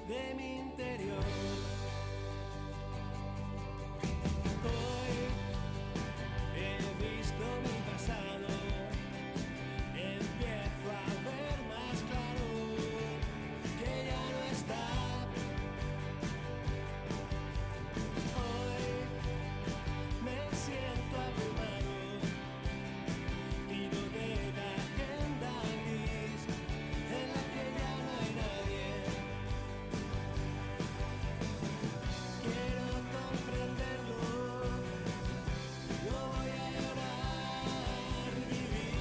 de mi interior. Hoy he visto mi pasado, empiezo a ver más claro que ya no está. Hoy me siento abrumado, tiro de la agenda gris en la que ya no hay nadie. Quiero comprenderlo, no voy a llorar, vivir.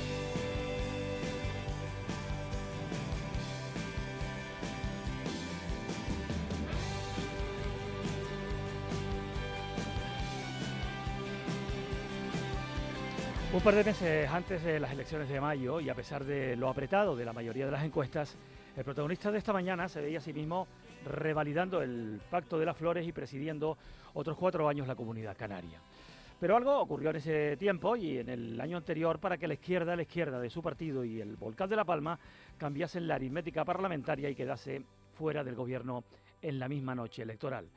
Un par de meses antes de las elecciones de mayo y a pesar de lo apretado de la mayoría de las encuestas, el protagonista de esta mañana se veía a sí mismo revalidando el Pacto de las Flores y presidiendo otros 4 años la Comunidad Canaria. Pero algo ocurrió en ese tiempo y en el año anterior para que la izquierda de su partido y el Volcán de La Palma cambiasen la aritmética parlamentaria y quedase fuera del gobierno en la misma noche electoral.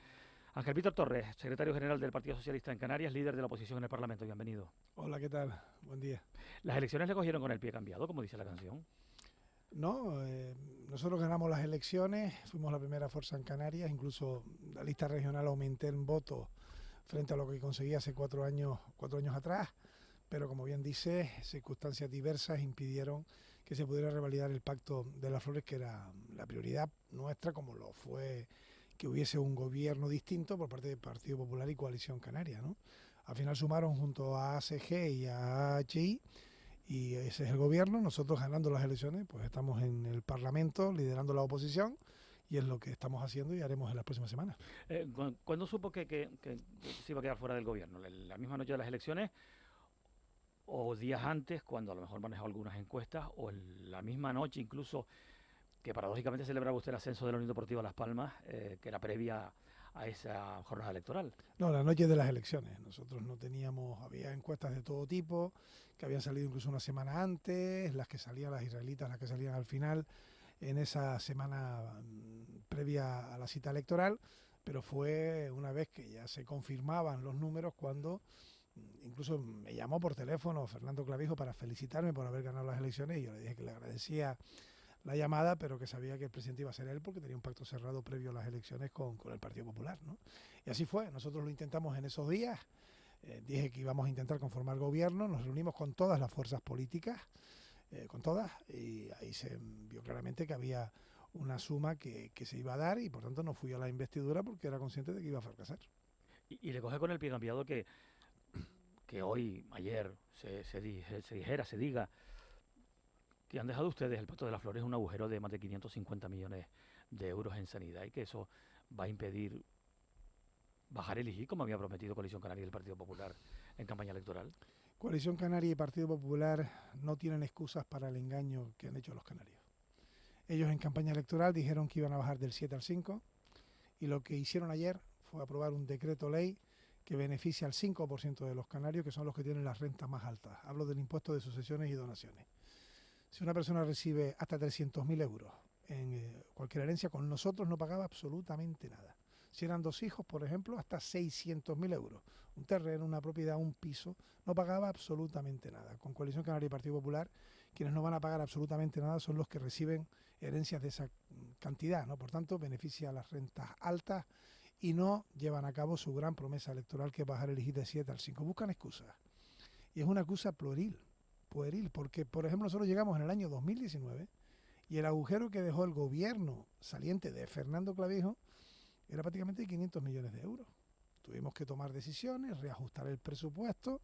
Ángel Víctor Torres, secretario general del Partido Socialista en Canarias, líder de la oposición en el Parlamento. Bienvenido. Hola, ¿qué tal? Buen día. Las elecciones le cogieron con el pie cambiado, como dice la canción. No, nosotros ganamos las elecciones, fuimos la primera fuerza en Canarias, incluso la lista regional aumenté en votos frente a lo que conseguí hace 4 años atrás, pero como bien dice, circunstancias diversas impidieron que se pudiera revalidar el Pacto de las Flores, que era la prioridad nuestra, como lo fue que hubiese un gobierno distinto por parte del Partido Popular y Coalición Canaria, ¿no? Al final sumaron junto a ACG y a HI, y ese es el gobierno. Nosotros, ganando las elecciones, pues estamos en el Parlamento liderando la oposición, y es lo que estamos haciendo y haremos en las próximas semanas. ¿Cuándo supo que se iba a quedar fuera del gobierno? ¿La misma noche de las elecciones o días antes, cuando a lo mejor manejó algunas encuestas, o la misma noche incluso que paradójicamente celebraba usted el ascenso de la Unión Deportiva Las Palmas, que era previa a esa jornada electoral? No, la noche de las elecciones. Nosotros no teníamos, había encuestas de todo tipo, que habían salido incluso una semana antes, las que salían las israelitas, las que salían al final, en esa semana previa a la cita electoral, pero fue una vez que ya se confirmaban los números cuando incluso me llamó por teléfono Fernando Clavijo para felicitarme por haber ganado las elecciones, y yo le dije que le agradecía la llamada, pero que sabía que el presidente iba a ser él porque tenía un pacto cerrado previo a las elecciones con el Partido Popular, ¿no? Y así fue. Nosotros lo intentamos en esos días. Dije que íbamos a intentar conformar gobierno, nos reunimos con todas las fuerzas políticas, con todas, y ahí se vio claramente que había una suma que se iba a dar, y por tanto no fui a la investidura porque era consciente de que iba a fracasar. Y le coge con el pie cambiado que hoy, ayer, se diga que han dejado ustedes el Pacto de las Flores un agujero de más de 550 millones de euros en sanidad y que eso va a impedir bajar el IGI, como había prometido Coalición Canaria y el Partido Popular en campaña electoral. Coalición Canaria y Partido Popular no tienen excusas para el engaño que han hecho los canarios. Ellos en campaña electoral dijeron que iban a bajar del 7 al 5, y lo que hicieron ayer fue aprobar un decreto ley que beneficia al 5% de los canarios, que son los que tienen las rentas más altas. Hablo del impuesto de sucesiones y donaciones. Si una persona recibe hasta 300.000 euros en cualquier herencia, con nosotros no pagaba absolutamente nada. Si eran 2 hijos, por ejemplo, hasta 600.000 euros. Un terreno, una propiedad, un piso, no pagaba absolutamente nada. Con Coalición Canaria y Partido Popular, quienes no van a pagar absolutamente nada son los que reciben herencias de esa cantidad, ¿no? Por tanto, beneficia a las rentas altas y no llevan a cabo su gran promesa electoral, que es bajar el IGI de 7 al 5. Buscan excusas. Y es una excusa pueril, porque, por ejemplo, nosotros llegamos en el año 2019 y el agujero que dejó el gobierno saliente de Fernando Clavijo era prácticamente de 500 millones de euros. Tuvimos que tomar decisiones, reajustar el presupuesto,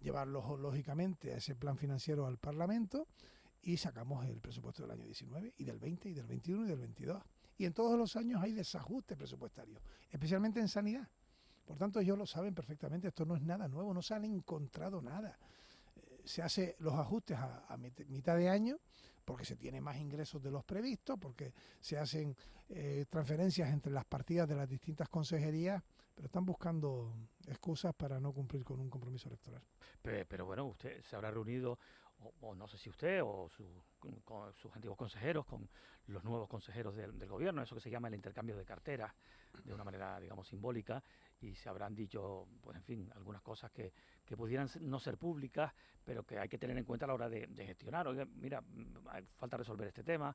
llevarlo lógicamente a ese plan financiero al Parlamento, y sacamos el presupuesto del año 19 y del 20 y del 21 y del 22. Y en todos los años hay desajuste presupuestario, especialmente en sanidad. Por tanto, ellos lo saben perfectamente, esto no es nada nuevo, no se han encontrado nada. Se hace los ajustes a mitad de año porque se tiene más ingresos de los previstos, porque se hacen transferencias entre las partidas de las distintas consejerías, pero están buscando excusas para no cumplir con un compromiso electoral. Pero bueno, usted se habrá reunido o no sé si usted o con sus antiguos consejeros, con los nuevos consejeros del gobierno, eso que se llama el intercambio de carteras, de una manera, digamos, simbólica, y se habrán dicho, pues en fin, algunas cosas que pudieran no ser públicas, pero que hay que tener en cuenta a la hora de gestionar. Oiga, mira, falta resolver este tema,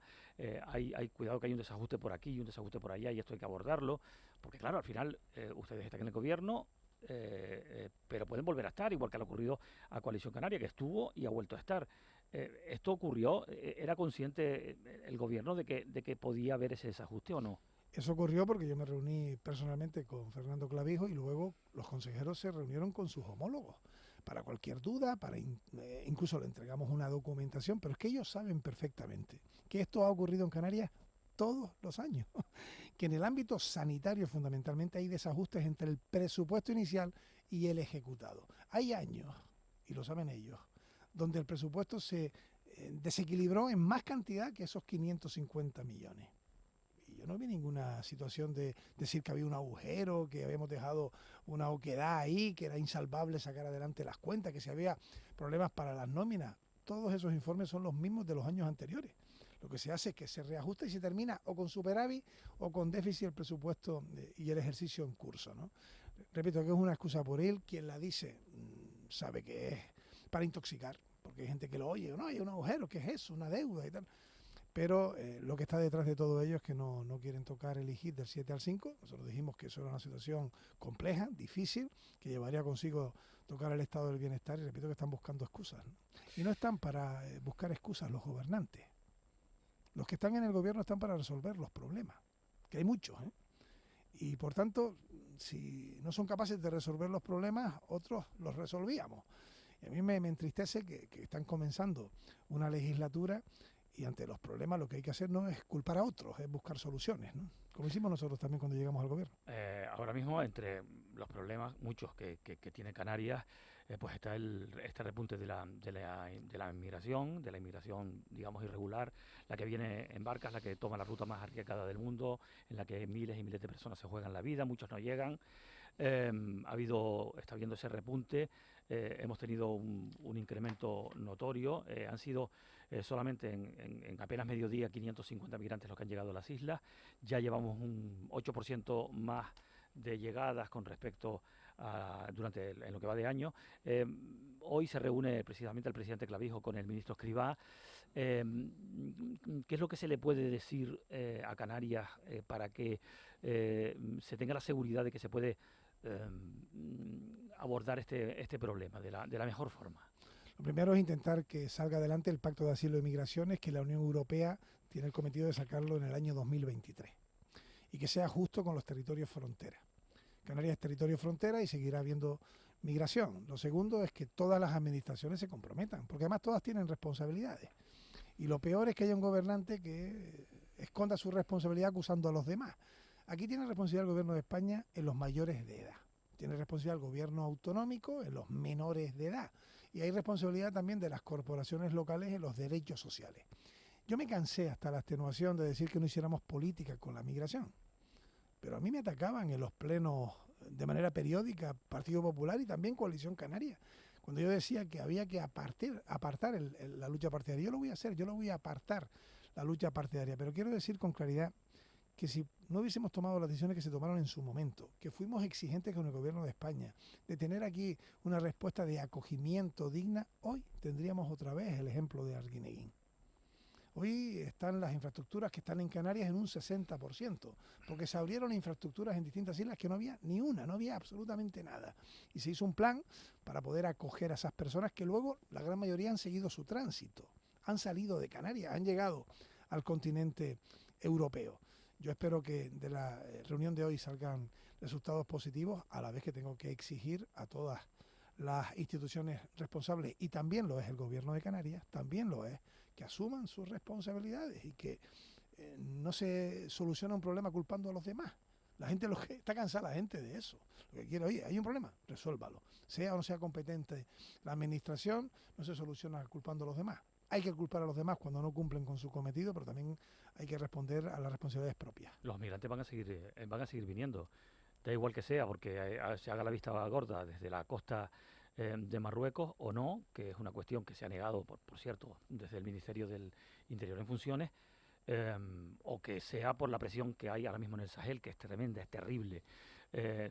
hay cuidado que hay un desajuste por aquí y un desajuste por allá, y esto hay que abordarlo, porque claro, al final ustedes están en el gobierno, pero pueden volver a estar, igual que le ha ocurrido a Coalición Canaria, que estuvo y ha vuelto a estar. ¿Esto ocurrió? ¿Era consciente el gobierno de que podía haber ese desajuste o no? Eso ocurrió porque yo me reuní personalmente con Fernando Clavijo y luego los consejeros se reunieron con sus homólogos para cualquier duda, incluso le entregamos una documentación, pero es que ellos saben perfectamente que esto ha ocurrido en Canarias todos los años, que en el ámbito sanitario fundamentalmente hay desajustes entre el presupuesto inicial y el ejecutado. Hay años, y lo saben ellos, donde el presupuesto se desequilibró en más cantidad que esos 550 millones. Y yo no vi ninguna situación de decir que había un agujero, que habíamos dejado una oquedad ahí, que era insalvable sacar adelante las cuentas, que si había problemas para las nóminas. Todos esos informes son los mismos de los años anteriores. Lo que se hace es que se reajusta y se termina o con superávit o con déficit el presupuesto y el ejercicio en curso, ¿no? Repito que es una excusa por él. Quien la dice sabe que es para intoxicar, porque hay gente que lo oye, no, hay un agujero, ¿qué es eso? Una deuda y tal. Pero lo que está detrás de todo ello es que no quieren tocar el IGIT del 7 al 5. Nosotros dijimos que eso era una situación compleja, difícil, que llevaría consigo tocar el estado del bienestar, y repito que están buscando excusas, ¿no? Y no están para buscar excusas los gobernantes. Los que están en el gobierno están para resolver los problemas, que hay muchos, ¿eh? Y por tanto, si no son capaces de resolver los problemas, otros los resolvíamos. Y a mí me entristece que están comenzando una legislatura y ante los problemas lo que hay que hacer no es culpar a otros, es buscar soluciones, ¿no? Como hicimos nosotros también cuando llegamos al gobierno. Ahora mismo, entre los problemas, muchos que tiene Canarias, pues está este repunte de la inmigración, digamos, irregular, la que viene en barcas, la que toma la ruta más arriesgada del mundo, en la que miles y miles de personas se juegan la vida, muchos no llegan. Está habiendo ese repunte, hemos tenido un incremento notorio, han sido solamente en apenas medio día 550 migrantes los que han llegado a las islas, ya llevamos un 8% más de llegadas con respecto a en lo que va de año. Hoy se reúne precisamente el presidente Clavijo con el ministro Escrivá. ¿Qué es lo que se le puede decir a Canarias para que se tenga la seguridad de que se puede abordar este problema de la mejor forma? Lo primero es intentar que salga adelante el Pacto de Asilo y Migraciones, que la Unión Europea tiene el cometido de sacarlo en el año 2023, y que sea justo con los territorios frontera. Canarias es territorio frontera y seguirá habiendo migración. Lo segundo es que todas las administraciones se comprometan, porque además todas tienen responsabilidades. Y lo peor es que haya un gobernante que esconda su responsabilidad acusando a los demás. Aquí tiene responsabilidad el gobierno de España en los mayores de edad. Tiene responsabilidad el gobierno autonómico en los menores de edad. Y hay responsabilidad también de las corporaciones locales en los derechos sociales. Yo me cansé hasta la extenuación de decir que no hiciéramos política con la migración. Pero a mí me atacaban en los plenos de manera periódica Partido Popular y también Coalición Canaria. Cuando yo decía que había que apartar la lucha partidaria, yo lo voy a hacer, yo lo voy a apartar la lucha partidaria. Pero quiero decir con claridad que si no hubiésemos tomado las decisiones que se tomaron en su momento, que fuimos exigentes con el gobierno de España, de tener aquí una respuesta de acogimiento digna, hoy tendríamos otra vez el ejemplo de Arguineguín. Hoy están las infraestructuras que están en Canarias en un 60%, porque se abrieron infraestructuras en distintas islas que no había ni una, no había absolutamente nada. Y se hizo un plan para poder acoger a esas personas que luego la gran mayoría han seguido su tránsito, han salido de Canarias, han llegado al continente europeo. Yo espero que de la reunión de hoy salgan resultados positivos, a la vez que tengo que exigir a todas las instituciones responsables, y también lo es el gobierno de Canarias, también lo es, que asuman sus responsabilidades y que no se soluciona un problema culpando a los demás. La gente está cansada la gente de eso. Lo que quiere, oye, hay un problema, resuélvalo. Sea o no sea competente la administración, no se soluciona culpando a los demás. Hay que culpar a los demás cuando no cumplen con su cometido, pero también hay que responder a las responsabilidades propias. Los migrantes van a seguir viniendo, da igual que sea, porque se haga la vista gorda desde la costa de Marruecos o no, que es una cuestión que se ha negado, por cierto, desde el Ministerio del Interior en funciones, o que sea por la presión que hay ahora mismo en el Sahel, que es tremenda, es terrible.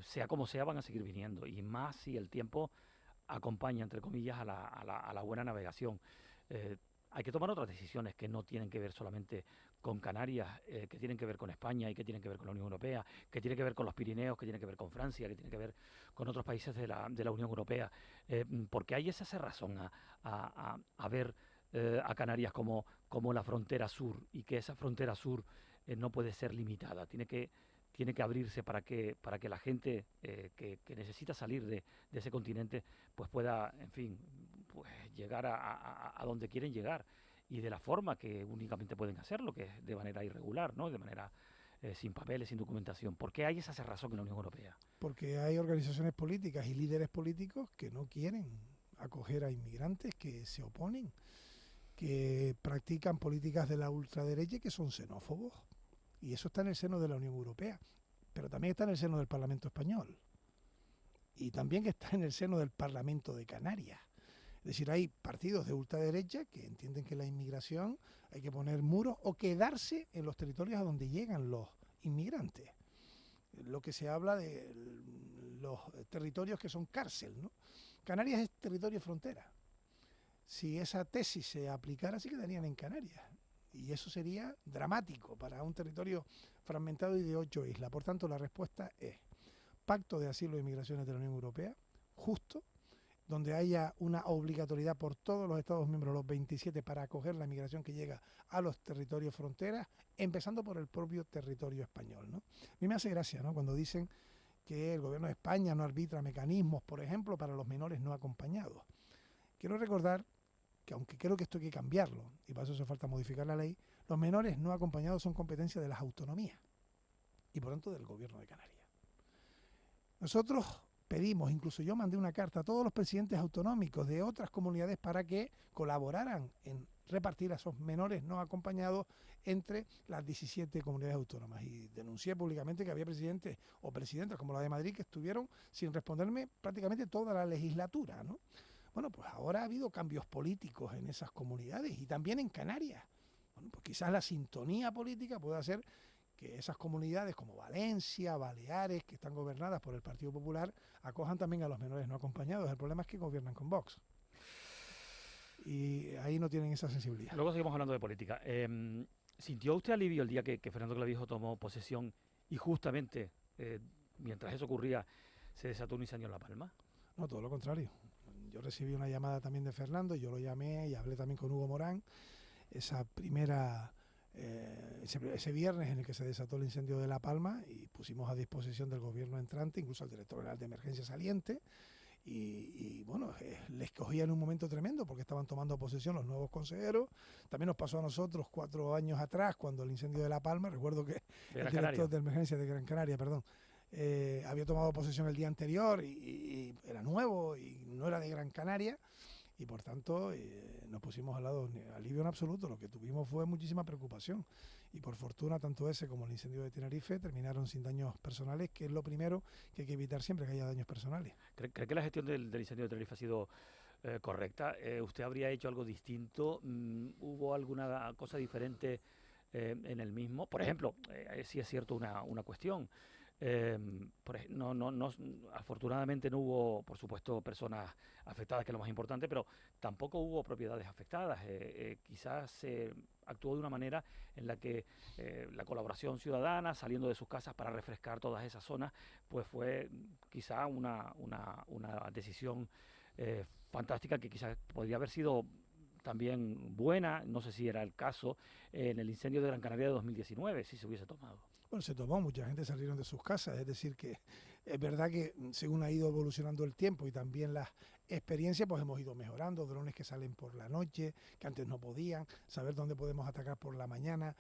Sea como sea, van a seguir viniendo, y más si el tiempo acompaña, entre comillas, a la buena navegación. Eh, Hay que tomar otras decisiones que no tienen que ver solamente con Canarias, que tienen que ver con España y que tienen que ver con la Unión Europea, que tienen que ver con los Pirineos, que tienen que ver con Francia, que tienen que ver con otros países de la Unión Europea. Porque hay esa cerrazón a ver a Canarias como la frontera sur, y que esa frontera sur no puede ser limitada, tiene que abrirse para que la gente que necesita salir de ese continente pues pueda, en fin, pues llegar a donde quieren llegar, y de la forma que únicamente pueden hacerlo, que es de manera irregular, ¿no? De manera sin papeles, sin documentación. ¿Por qué hay esa cerrazón en la Unión Europea? Porque hay organizaciones políticas y líderes políticos que no quieren acoger a inmigrantes, que se oponen, que practican políticas de la ultraderecha y que son xenófobos. Y eso está en el seno de la Unión Europea, pero también está en el seno del Parlamento español. Y también está en el seno del Parlamento de Canarias. Es decir, hay partidos de ultraderecha que entienden que la inmigración hay que poner muros o quedarse en los territorios a donde llegan los inmigrantes. Lo que se habla de los territorios que son cárcel, ¿no? Canarias es territorio frontera. Si esa tesis se aplicara, sí quedarían en Canarias. Y eso sería dramático para un territorio fragmentado y de 8 islas. Por tanto, la respuesta es pacto de asilo e inmigraciones de la Unión Europea, justo, donde haya una obligatoriedad por todos los Estados miembros, los 27, para acoger la inmigración que llega a los territorios fronteras, empezando por el propio territorio español, ¿no? A mí me hace gracia, ¿no?, cuando dicen que el gobierno de España no arbitra mecanismos, por ejemplo, para los menores no acompañados. Quiero recordar que, aunque creo que esto hay que cambiarlo, y para eso hace falta modificar la ley, los menores no acompañados son competencia de las autonomías y por tanto del gobierno de Canarias. Nosotros pedimos, incluso yo mandé una carta a todos los presidentes autonómicos de otras comunidades para que colaboraran en repartir a esos menores no acompañados entre las 17 comunidades autónomas, y denuncié públicamente que había presidentes o presidentas como la de Madrid que estuvieron sin responderme prácticamente toda la legislatura, ¿no? Bueno, pues ahora ha habido cambios políticos en esas comunidades y también en Canarias. Bueno, pues quizás la sintonía política pueda hacer que esas comunidades como Valencia, Baleares, que están gobernadas por el Partido Popular, acojan también a los menores no acompañados. El problema es que gobiernan con Vox. Y ahí no tienen esa sensibilidad. Luego seguimos hablando de política. ¿Sintió usted alivio el día que Fernando Clavijo tomó posesión y justamente mientras eso ocurría se desató un incendio en La Palma? No, todo lo contrario. Yo recibí una llamada también de Fernando, yo lo llamé y hablé también con Hugo Morán. Esa primera... ese viernes en el que se desató el incendio de La Palma, y pusimos a disposición del gobierno entrante, incluso al director general de emergencia saliente, y bueno, les cogía en un momento tremendo porque estaban tomando posesión los nuevos consejeros. También nos pasó a nosotros 4 años atrás cuando el incendio de La Palma, recuerdo que el director de emergencia de Gran Canaria, había tomado posesión el día anterior y era nuevo y no era de Gran Canaria. Y por tanto nos pusimos al lado, alivio en absoluto. Lo que tuvimos fue muchísima preocupación. Y por fortuna, tanto ese como el incendio de Tenerife terminaron sin daños personales, que es lo primero que hay que evitar siempre, que haya daños personales. ¿Cree que la gestión del incendio de Tenerife ha sido correcta? ¿Usted habría hecho algo distinto? ¿Hubo alguna cosa diferente en el mismo? Por ejemplo, sí es cierto una cuestión. Afortunadamente no hubo, por supuesto, personas afectadas, que es lo más importante, pero tampoco hubo propiedades afectadas. Quizás se actuó de una manera en la que la colaboración ciudadana, saliendo de sus casas para refrescar todas esas zonas, pues fue quizá una decisión fantástica, que quizás podría haber sido también buena, no sé si era el caso, en el incendio de Gran Canaria de 2019, si se hubiese tomado. Bueno, se tomó, mucha gente salieron de sus casas, es decir que es verdad que según ha ido evolucionando el tiempo y también las experiencias, pues hemos ido mejorando, drones que salen por la noche, que antes no podían, saber dónde podemos atacar por la mañana,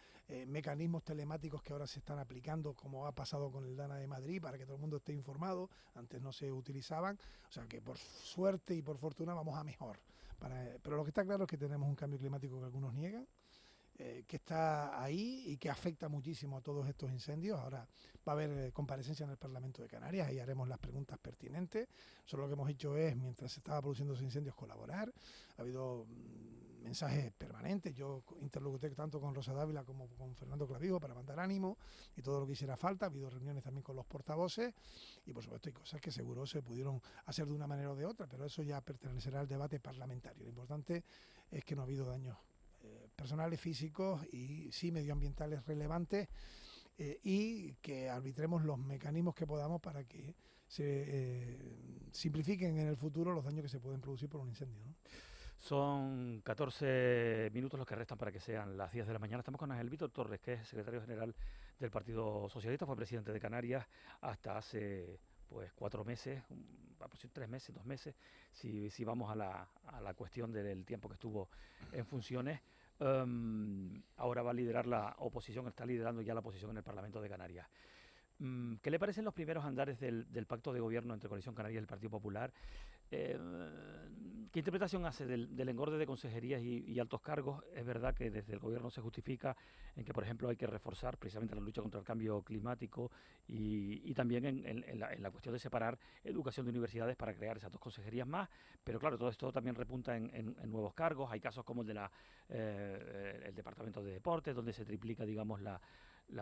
mecanismos telemáticos que ahora se están aplicando, como ha pasado con el DANA de Madrid, para que todo el mundo esté informado, antes no se utilizaban, o sea que por suerte y por fortuna vamos a mejor. Pero lo que está claro es que tenemos un cambio climático que algunos niegan. que está ahí y que afecta muchísimo a todos estos incendios. Ahora va a haber comparecencia en el Parlamento de Canarias, ahí haremos las preguntas pertinentes. Solo lo que hemos hecho es, mientras se estaba produciendo esos incendios, colaborar. Ha habido mensajes permanentes. Yo interlocuté tanto con Rosa Dávila como con Fernando Clavijo para mandar ánimo y todo lo que hiciera falta. Ha habido reuniones también con los portavoces y, por supuesto, hay cosas que seguro se pudieron hacer de una manera o de otra, pero eso ya pertenecerá al debate parlamentario. Lo importante es que no ha habido daños personales, físicos y sí medioambientales relevantes, y que arbitremos los mecanismos que podamos para que se simplifiquen en el futuro los daños que se pueden producir por un incendio, ¿no? Son 14 minutos los que restan para que sean las 10 de la mañana. Estamos con Ángel Víctor Torres, que es secretario general del Partido Socialista, fue presidente de Canarias hasta hace pues 4 meses, 3 meses, 2 meses, si vamos a la cuestión del tiempo que estuvo en funciones. Ahora va a liderar la oposición, está liderando ya la oposición en el Parlamento de Canarias. ¿Qué le parecen los primeros andares del pacto de gobierno entre Coalición Canaria y el Partido Popular? ¿Qué interpretación hace del engorde de consejerías y altos cargos? Es verdad que desde el gobierno se justifica en que, por ejemplo, hay que reforzar precisamente la lucha contra el cambio climático y también en la cuestión de separar educación de universidades para crear esas 2 consejerías más, pero claro, todo esto también repunta en nuevos cargos. Hay casos como el de el Departamento de Deportes, donde se triplica, digamos, la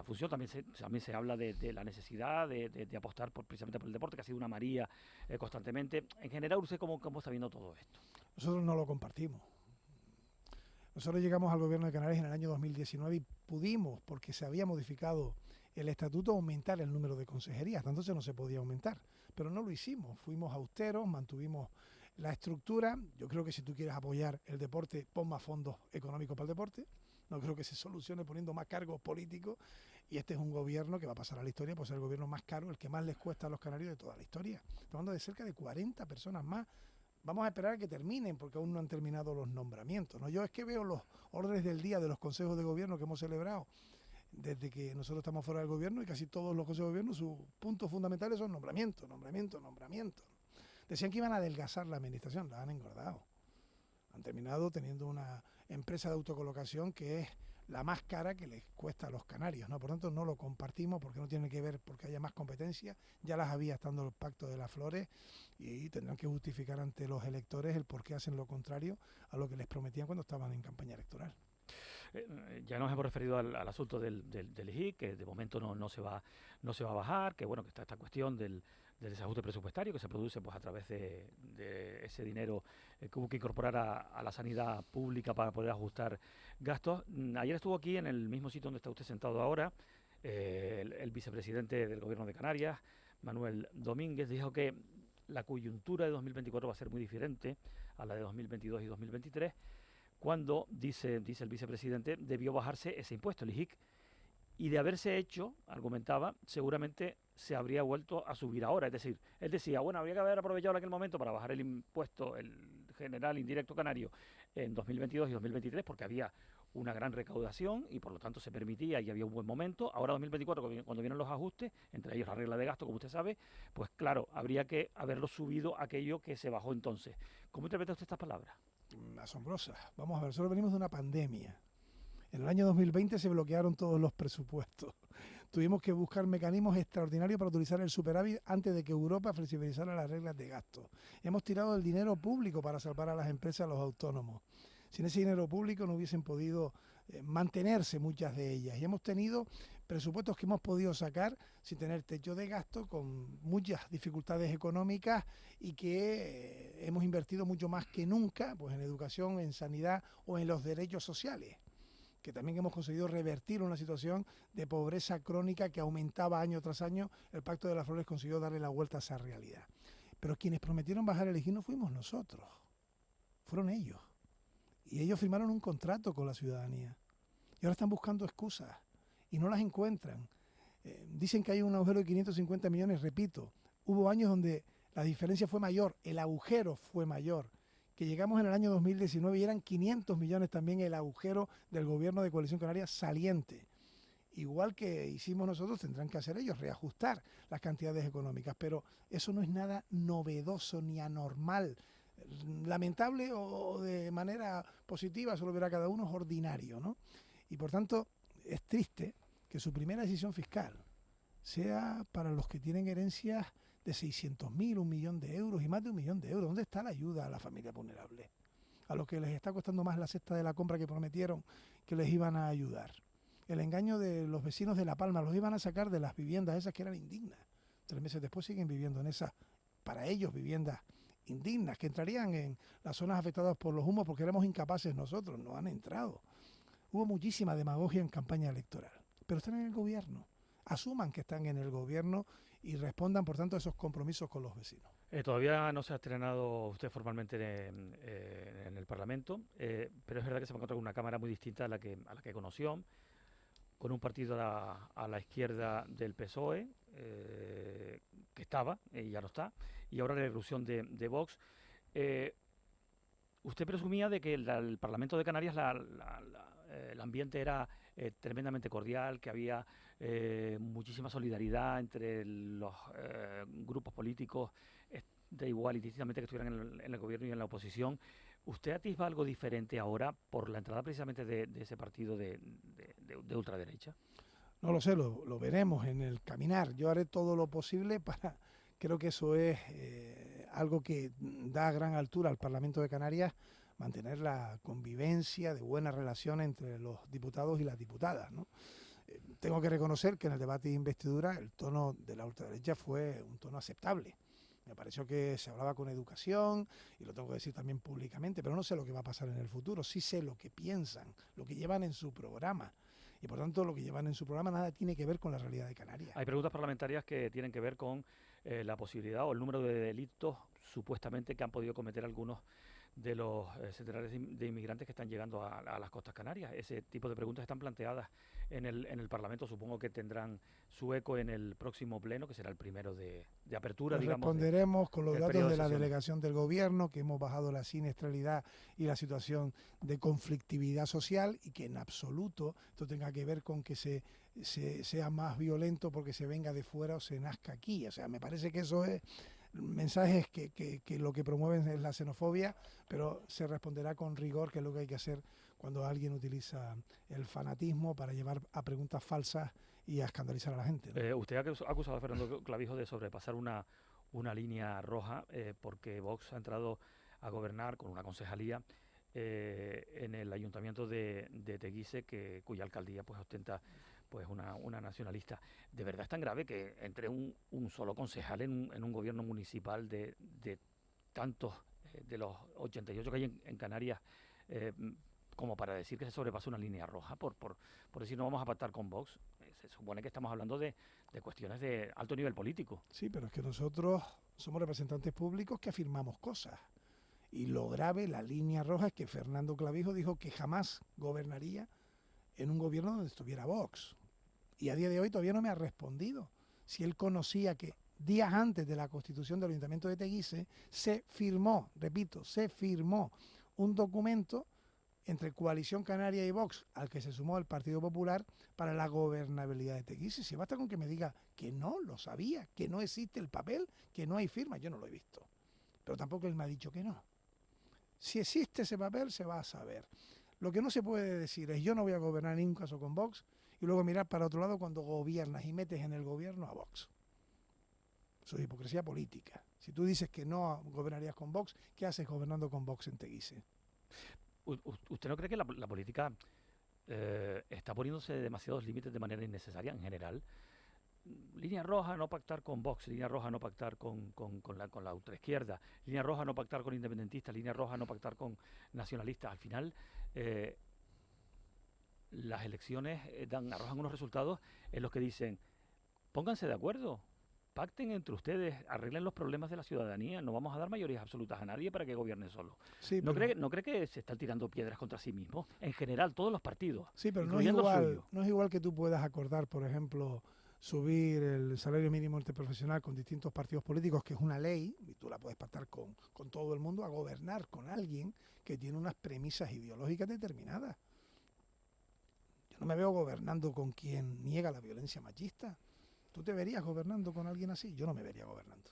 función. También se habla de la necesidad de apostar precisamente por el deporte, que ha sido una maría constantemente. En general, ¿usted cómo está viendo todo esto? Nosotros no lo compartimos. Nosotros llegamos al gobierno de Canarias en el año 2019 y pudimos, porque se había modificado el estatuto, aumentar el número de consejerías. Hasta entonces no se podía aumentar, pero no lo hicimos. Fuimos austeros, mantuvimos la estructura. Yo creo que si tú quieres apoyar el deporte, pon más fondos económicos para el deporte. No creo que se solucione poniendo más cargos políticos, y este es un gobierno que va a pasar a la historia por ser el gobierno más caro, el que más les cuesta a los canarios de toda la historia. Estamos hablando de cerca de 40 personas más. Vamos a esperar a que terminen, porque aún no han terminado los nombramientos, ¿no? Yo es que veo los órdenes del día de los consejos de gobierno que hemos celebrado desde que nosotros estamos fuera del gobierno, y casi todos los consejos de gobierno, sus puntos fundamentales son nombramiento. Decían que iban a adelgazar la administración, la han engordado. Han terminado teniendo una empresa de autocolocación que es la más cara que les cuesta a los canarios, ¿no? Por tanto, no lo compartimos, porque no tiene que ver porque haya más competencia. Ya las había estando el Pacto de las Flores, y tendrán que justificar ante los electores el por qué hacen lo contrario a lo que les prometían cuando estaban en campaña electoral. Ya nos hemos referido al asunto del IGIC, que de momento no se va a bajar, que bueno, que está esta cuestión del desajuste presupuestario que se produce pues a través de ese dinero que hubo que incorporar a la sanidad pública para poder ajustar gastos. Ayer estuvo aquí en el mismo sitio donde está usted sentado ahora, el vicepresidente del Gobierno de Canarias, Manuel Domínguez, dijo que la coyuntura de 2024 va a ser muy diferente a la de 2022 y 2023, cuando, dice el vicepresidente, debió bajarse ese impuesto, el IGIC, y de haberse hecho, argumentaba, seguramente se habría vuelto a subir ahora. Es decir, él decía, bueno, habría que haber aprovechado en aquel momento para bajar el impuesto, el general indirecto canario, en 2022 y 2023, porque había una gran recaudación y por lo tanto se permitía y había un buen momento. Ahora 2024, cuando vienen los ajustes, entre ellos la regla de gasto, como usted sabe, pues claro, habría que haberlo subido aquello que se bajó entonces. ¿Cómo interpreta usted estas palabras? Asombrosas. Vamos a ver, solo venimos de una pandemia. En el año 2020 se bloquearon todos los presupuestos. Tuvimos que buscar mecanismos extraordinarios para utilizar el superávit antes de que Europa flexibilizara las reglas de gasto. Hemos tirado el dinero público para salvar a las empresas, a los autónomos. Sin ese dinero público no hubiesen podido mantenerse muchas de ellas. Y hemos tenido presupuestos que hemos podido sacar sin tener techo de gasto, con muchas dificultades económicas, y que hemos invertido mucho más que nunca pues en educación, en sanidad o en los derechos sociales, que también hemos conseguido revertir una situación de pobreza crónica que aumentaba año tras año. El Pacto de las Flores consiguió darle la vuelta a esa realidad. Pero quienes prometieron bajar el IGI no fuimos nosotros, fueron ellos. Y ellos firmaron un contrato con la ciudadanía. Y ahora están buscando excusas y no las encuentran. Dicen que hay un agujero de 550 millones, repito. Hubo años donde la diferencia fue mayor, el agujero fue mayor, que llegamos en el año 2019 y eran 500 millones también el agujero del gobierno de Coalición Canaria saliente. Igual que hicimos nosotros, tendrán que hacer ellos, reajustar las cantidades económicas, pero eso no es nada novedoso ni anormal. Lamentable o de manera positiva, eso lo verá cada uno, es ordinario, ¿no? Y por tanto, es triste que su primera decisión fiscal sea para los que tienen herencias de 600.000, 1.000.000 de euros y más de 1.000.000 de euros. ¿Dónde está la ayuda a la familia vulnerable? A los que les está costando más la cesta de la compra que prometieron que les iban a ayudar. El engaño de los vecinos de La Palma, los iban a sacar de las viviendas esas que eran indignas. 3 meses después siguen viviendo en esas, para ellos, viviendas indignas, que entrarían en las zonas afectadas por los humos porque éramos incapaces nosotros, no han entrado. Hubo muchísima demagogia en campaña electoral, pero están en el gobierno. Asuman que están en el gobierno y respondan, por tanto, a esos compromisos con los vecinos. Todavía no se ha estrenado usted formalmente en el Parlamento, pero es verdad que se encuentra con una Cámara muy distinta a la que conoció, con un partido a la izquierda del PSOE, que estaba, y ya no está, y ahora la irrupción de Vox. Usted presumía de que el Parlamento de Canarias el ambiente era tremendamente cordial, que había muchísima solidaridad entre los grupos políticos, da igual indistintamente que estuvieran en el gobierno y en la oposición. ¿Usted atisba algo diferente ahora por la entrada precisamente de ese partido de ultraderecha? No lo sé, lo veremos en el caminar. Yo haré todo lo posible para... Creo que eso es algo que da gran altura al Parlamento de Canarias, mantener la convivencia de buena relación entre los diputados y las diputadas, ¿no? Tengo que reconocer que en el debate de investidura el tono de la ultraderecha fue un tono aceptable. Me pareció que se hablaba con educación, y lo tengo que decir también públicamente, pero no sé lo que va a pasar en el futuro. Sí sé lo que piensan, lo que llevan en su programa. Y por tanto, lo que llevan en su programa nada tiene que ver con la realidad de Canarias. Hay preguntas parlamentarias que tienen que ver con la posibilidad o el número de delitos supuestamente que han podido cometer algunos de los centenares de inmigrantes que están llegando a las costas canarias. Ese tipo de preguntas están planteadas en el Parlamento. Supongo que tendrán su eco en el próximo pleno, que será el primero de apertura, Pues digamos. responderemos con los del datos periodo de la sesión. delegación del gobierno, que hemos bajado la siniestralidad y la situación de conflictividad social, y que en absoluto esto tenga que ver con que sea más violento porque se venga de fuera o se nazca aquí. O sea, me parece que eso es mensajes que lo que promueven es la xenofobia, pero se responderá con rigor, que es lo que hay que hacer cuando alguien utiliza el fanatismo para llevar a preguntas falsas y a escandalizar a la gente, ¿no? Usted ha acusado a Fernando Clavijo de sobrepasar una línea roja porque Vox ha entrado a gobernar con una concejalía en el ayuntamiento de Teguise, cuya alcaldía pues ostenta pues una nacionalista. ¿De verdad es tan grave que entre un solo concejal en un gobierno municipal de tantos, de los 88 que hay en Canarias, como para decir que se sobrepasa una línea roja por decir no vamos a pactar con Vox? Se supone que estamos hablando de cuestiones de alto nivel político. Sí, pero es que nosotros somos representantes públicos que afirmamos cosas. Y lo grave, la línea roja, es que Fernando Clavijo dijo que jamás gobernaría en un gobierno donde estuviera Vox. Y a día de hoy todavía no me ha respondido si él conocía que días antes de la constitución del Ayuntamiento de Teguise se firmó, repito, se firmó un documento entre Coalición Canaria y Vox, al que se sumó el Partido Popular, para la gobernabilidad de Teguise. Si basta con que me diga que no lo sabía, que no existe el papel, que no hay firma, yo no lo he visto. Pero tampoco él me ha dicho que no. Si existe ese papel, se va a saber. Lo que no se puede decir es: yo no voy a gobernar en ningún caso con Vox, y luego mirar para otro lado cuando gobiernas y metes en el gobierno a Vox. Eso es hipocresía política. Si tú dices que no gobernarías con Vox, ¿qué haces gobernando con Vox en Teguise? ¿Usted no cree que la política está poniéndose demasiados límites de manera innecesaria en general? Línea roja, no pactar con Vox; línea roja, no pactar con la ultraizquierda; línea roja, no pactar con independentistas; línea roja, no pactar con nacionalistas. Al final, las elecciones arrojan unos resultados en los que dicen: pónganse de acuerdo, pacten entre ustedes, arreglen los problemas de la ciudadanía, no vamos a dar mayorías absolutas a nadie para que gobierne solo. Sí, ¿No pero, cree que se están tirando piedras contra sí mismos? En general, todos los partidos, sí, pero no es incluyendo el igual, suyo. no es igual que tú puedas acordar, por ejemplo, subir el salario mínimo interprofesional con distintos partidos políticos, que es una ley, y tú la puedes pactar con todo el mundo, a gobernar con alguien que tiene unas premisas ideológicas determinadas. Yo no me veo gobernando con quien niega la violencia machista. ¿Tú te verías gobernando con alguien así? Yo no me vería gobernando.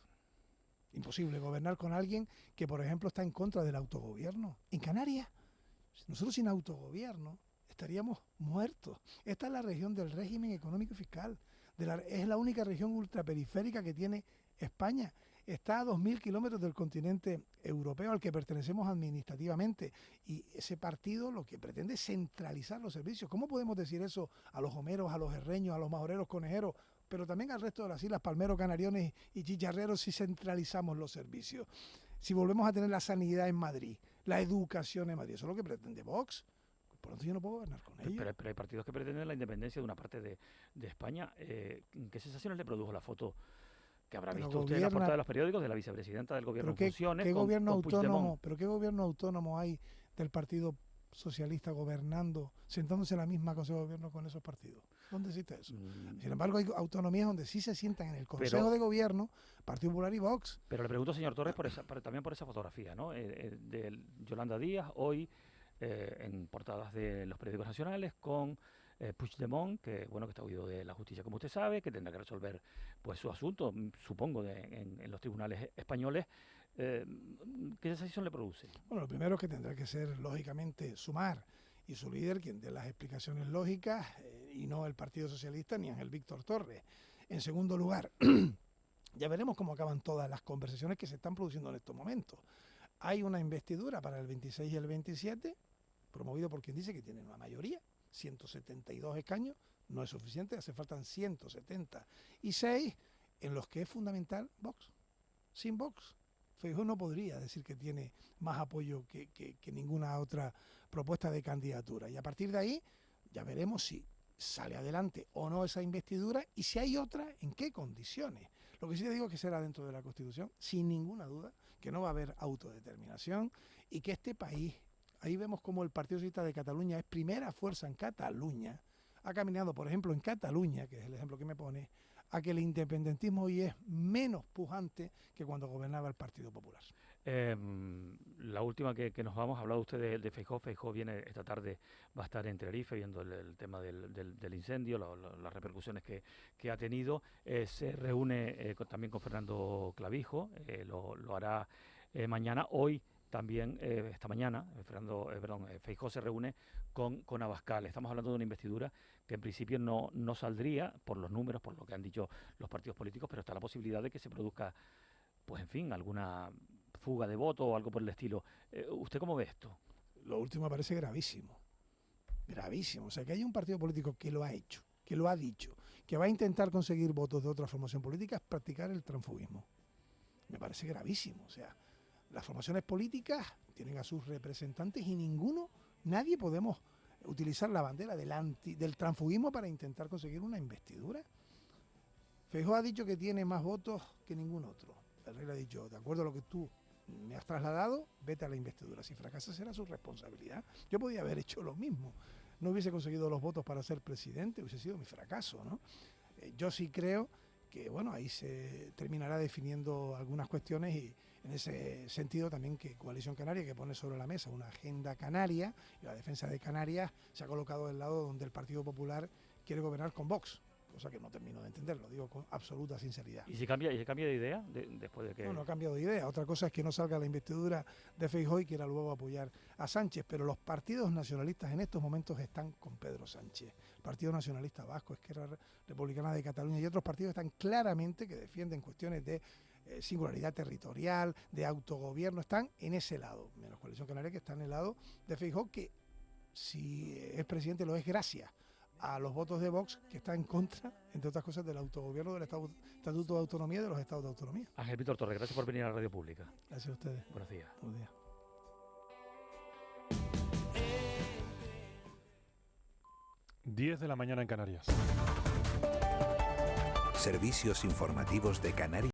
Imposible gobernar con alguien que, por ejemplo, está en contra del autogobierno. En Canarias, nosotros sin autogobierno estaríamos muertos. Esta es la región del régimen económico y fiscal. Es la única región ultraperiférica que tiene España. Está a 2.000 kilómetros del continente europeo al que pertenecemos administrativamente. Y ese partido lo que pretende es centralizar los servicios. ¿Cómo podemos decir eso a los homeros, a los herreños, a los majoreros, conejeros, pero también al resto de las islas, palmeros, canariones y chicharreros, si centralizamos los servicios? Si volvemos a tener la sanidad en Madrid, la educación en Madrid, eso es lo que pretende Vox. Por lo tanto, yo no puedo gobernar con ellos. Pero hay partidos que pretenden la independencia de una parte de España. ¿Qué sensaciones le produjo la foto que habrá visto usted en la portada de los periódicos de la vicepresidenta del gobierno en funciones? ¿Qué gobierno autónomo hay del Partido Socialista gobernando, sentándose en la misma Consejo de Gobierno con esos partidos? ¿Dónde existe eso? Sin embargo, hay autonomías donde sí se sientan en el Consejo de Gobierno Partido Popular y Vox. Pero le pregunto, señor Torres, también por esa fotografía, ¿no? De Yolanda Díaz, hoy en portadas de los periódicos nacionales, con Puigdemont, que está huido de la justicia, como usted sabe, que tendrá que resolver pues su asunto, supongo, en los tribunales españoles. ¿Qué sensación le produce? Bueno, lo primero es que tendrá que ser, lógicamente, Sumar y su líder quien dé las explicaciones lógicas, y no el Partido Socialista ni Ángel Víctor Torres. En segundo lugar, ya veremos cómo acaban todas las conversaciones que se están produciendo en estos momentos. Hay una investidura para el 26 y el 27, promovido por quien dice que tiene una mayoría, 172 escaños, no es suficiente, hace faltan 176, en los que es fundamental Vox. Sin Vox, Feijóo no podría decir que tiene más apoyo que ninguna otra propuesta de candidatura. Y a partir de ahí ya veremos si sale adelante o no esa investidura y si hay otra, en qué condiciones. Lo que sí te digo es que será dentro de la Constitución, sin ninguna duda, que no va a haber autodeterminación y que este país, ahí vemos como el Partido Socialista de Cataluña es primera fuerza en Cataluña, ha caminado, por ejemplo, en Cataluña, que es el ejemplo que me pone, a que el independentismo hoy es menos pujante que cuando gobernaba el Partido Popular. La última que nos vamos, ha hablado usted de Feijóo. Feijóo viene esta tarde, va a estar en Tenerife viendo el tema del incendio, las repercusiones que ha tenido. Se reúne también con Fernando Clavijo, lo hará mañana. Hoy también, esta mañana, Feijóo se reúne con Abascal. Estamos hablando de una investidura que en principio no saldría por los números, por lo que han dicho los partidos políticos, pero está la posibilidad de que se produzca, pues en fin, alguna fuga de voto o algo por el estilo. ¿Usted cómo ve esto? Lo último me parece gravísimo. Gravísimo. O sea, que hay un partido político que lo ha hecho, que lo ha dicho, que va a intentar conseguir votos de otra formación política, es practicar el transfugismo. Me parece gravísimo. O sea, las formaciones políticas tienen a sus representantes y nadie podemos utilizar la bandera del transfugismo para intentar conseguir una investidura. Feijóo ha dicho que tiene más votos que ningún otro. El rey le ha dicho, de acuerdo a lo que tú me has trasladado, vete a la investidura. Si fracasas será su responsabilidad. Yo podía haber hecho lo mismo. No hubiese conseguido los votos para ser presidente, hubiese sido mi fracaso, ¿no? Yo sí creo que, ahí se terminará definiendo algunas cuestiones y en ese sentido también que Coalición Canaria, que pone sobre la mesa una agenda canaria, y la defensa de Canarias se ha colocado del lado donde el Partido Popular quiere gobernar con Vox. Cosa que no termino de entender, lo digo con absoluta sinceridad. ¿Y si cambia de idea después de que...? No ha cambiado de idea. Otra cosa es que no salga la investidura de Feijóo y quiera luego apoyar a Sánchez, pero los partidos nacionalistas en estos momentos están con Pedro Sánchez. El Partido Nacionalista Vasco, Esquerra Republicana de Cataluña y otros partidos están claramente que defienden cuestiones de singularidad territorial, de autogobierno, están en ese lado, menos Coalición Canaria, que está en el lado de Feijóo, que si es presidente lo es gracias a los votos de Vox, que está en contra, entre otras cosas, del autogobierno, del Estatuto de Autonomía y de los Estados de Autonomía. Ángel Víctor Torres, gracias por venir a la radio pública. Gracias a ustedes. Buenos días. Buenos días. 10 de la mañana en Canarias. Servicios informativos de Canarias.